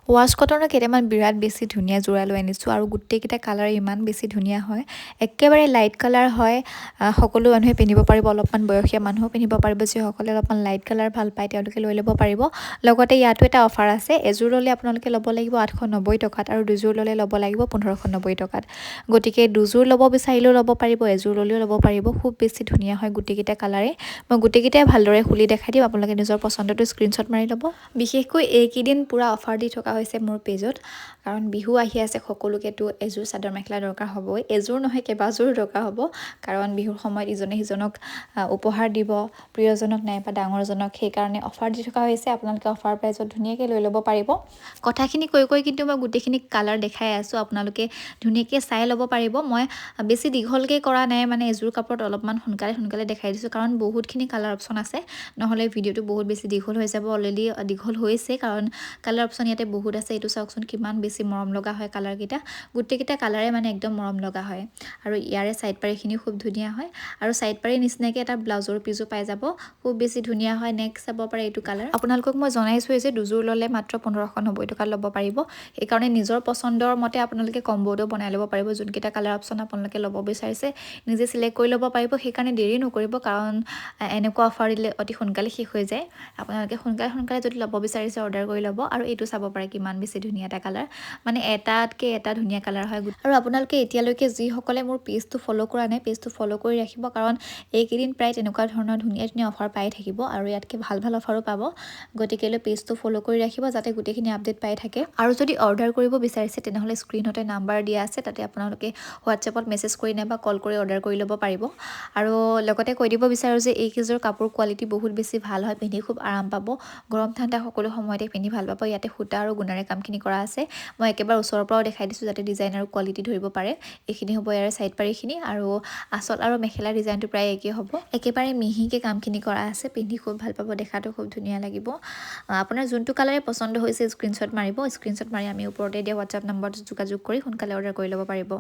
wash কটনৰ কেইটামান বিৰাট বেছি ধুনীয়া যোৰা লৈ আনিছোঁ আৰু গোটেইকেইটা কালাৰ ইমান বেছি ধুনীয়া হয় একেবাৰে লাইট কালাৰ হয় সকলো মানুহে পিন্ধিব পাৰিব অলপমান বয়সীয়া মানুহো পিন্ধিব পাৰিব যিসকলে অলপমান লাইট কালাৰ ভাল পায় তেওঁলোকে লৈ ল'ব পাৰিব লগতে ইয়াতো এটা অফাৰ আছে এযোৰ ল'লে আপোনালোকে ল'ব লাগিব 890 টকাত আৰু দুযোৰ ল'লে ল'ব লাগিব 1590 টকাত গতিকে দুযোৰ ল'ব বিচাৰিলেও ল'ব পাৰিব এযোৰ ল'লেও ল'ব পাৰিব খুব বেছি ধুনীয়া হয় গোটেইকেইটা কালাৰে মই গোটেইকেইটাই ভালদৰে খুলি দেখাই দিম আপোনালোকে নিজৰ পচন্দটো স্ক্ৰীনশ্বট মাৰি ল'ব বিশেষকৈ এইকেইদিন পুৰা অফাৰ দি থকা হৈছে মোৰ পেজত কাৰণ বিহু আহি আছে সকলোকেতো এযোৰ চাদৰ মেখেলা দৰকাৰ হ'বই এযোৰ নহয় কেইবাযোৰ দৰকাৰ হ'ব কাৰণ বিহুৰ সময়ত ইজনে সিজনক উপহাৰ দিব প্ৰিয়জনক নাইবা ডাঙৰজনক সেইকাৰণে অফাৰ দি থকা হৈছে আপোনালোকে অফাৰ প্ৰাইজত ধুনীয়াকৈ লৈ ল'ব পাৰিব কথাখিনি কৈ কিন্তু মই গোটেইখিনি কালাৰ দেখাই আছোঁ আপোনালোকে ধুনীয়াকৈ চাই ল'ব পাৰিব মই বেছি দীঘলকৈ কৰা নাই মানে এযোৰ কাপোৰত অলপমান সোনকালে দেখাই দিছোঁ কাৰণ বহুতখিনি কালাৰ অপশ্যন আছে নহ'লে ভিডিঅ'টো বহুত বেছি দীঘল হৈ যাব অলৰেডি দীঘল হৈছে কাৰণ কালাৰ অপশ্যন ইয়াতে বহুত আছে এইটো চাওকচোন কিমান বেছি মৰম লগা হয় কালাৰকেইটা গোটেইকেইটা কালাৰে মানে একদম মৰম লগা হয় আৰু ইয়াৰে চাইড পাৰিখিনি খুব ধুনীয়া হয় আৰু চাইড পাৰি নিচিনাকৈ এটা ব্লাউজৰ পিচো পাই যাব খুব বেছি ধুনীয়া হয় নেক্সট চাব পাৰে এইটো কালাৰ আপোনালোকক মই জনাইছোঁ যে দুযোৰ ল'লে মাত্ৰ 1590 টকাত ল'ব পাৰিব সেইকাৰণে নিজৰ পচন্দৰ মতে আপোনালোকে কম্বোটো বনাই ল'ব পাৰিব যোনকেইটা কালাৰ অপশ্যন আপোনালোকে ল'ব বিচাৰিছে নিজে চিলেক্ট কৰি ল'ব পাৰিব সেইকাৰণে দেৰি নকৰিব কাৰণ এনেকুৱা অফাৰ দিলে অতি সোনকালে শেষ হৈ যায় আপোনালোকে সোনকালে যদি ল'ব বিচাৰিছে অৰ্ডাৰ কৰি ল'ব আৰু এইটো চাব পাৰে কিমান বেছি ধুনীয়া এটা কালাৰ মানে এটাতকৈ এটা ধুনীয়া কালাৰ হয় আৰু আপোনালোকে এতিয়ালৈকে যিসকলে মোৰ পেজটো ফ'ল' কৰা নাই পেজটো ফ'ল' কৰি ৰাখিব কাৰণ এইকেইদিন প্ৰায় তেনেকুৱা ধৰণৰ ধুনীয়া অফাৰ পাই থাকিব আৰু ইয়াতকৈ ভাল অফাৰো পাব গতিকেলৈ পেজটো ফ'ল' কৰি ৰাখিব যাতে গোটেইখিনি আপডেট পাই থাকে আৰু যদি অৰ্ডাৰ কৰিব বিচাৰিছে তেনেহ'লে স্ক্ৰীনতে নাম্বাৰ দিয়া আছে তাতে আপোনালোকে হোৱাটছএপত মেছেজ কৰি নাইবা কল কৰি অৰ্ডাৰ কৰি ল'ব পাৰিব আৰু লগতে কৈ দিব বিচাৰোঁ যে এইকেইযোৰ কাপোৰ কোৱালিটি বহুত বেছি ভাল হয় পিন্ধি খুব আৰাম পাব গৰম ঠাণ্ডা সকলো সময়তে পিন্ধি ভাল পাব ইয়াতে সূতা আৰু গুণাৰে কামখিনি কৰা আছে মই একেবাৰে ওচৰৰ পৰাও দেখাই দিছোঁ যাতে ডিজাইন আৰু কোৱালিটি ধৰিব পাৰে এইখিনি হ'ব ইয়াৰে চাইড পাৰিখিনি আৰু আঁচল আৰু মেখেলা ডিজাইনটো প্ৰায় একেই হ'ব একেবাৰে মিহিকৈ কামখিনি কৰা আছে পিন্ধি খুব ভাল পাব দেখাটো খুব ধুনীয়া লাগিব আপোনাৰ যোনটো কালাৰে পচন্দ হৈছে স্ক্ৰীনশ্বট মাৰিব স্ক্ৰীনশ্বট মাৰি আমি ওপৰতে দিয়া হোৱাটছআপ নম্বৰটো যোগাযোগ কৰি সোনকালে অৰ্ডাৰ কৰি ল'ব পাৰিব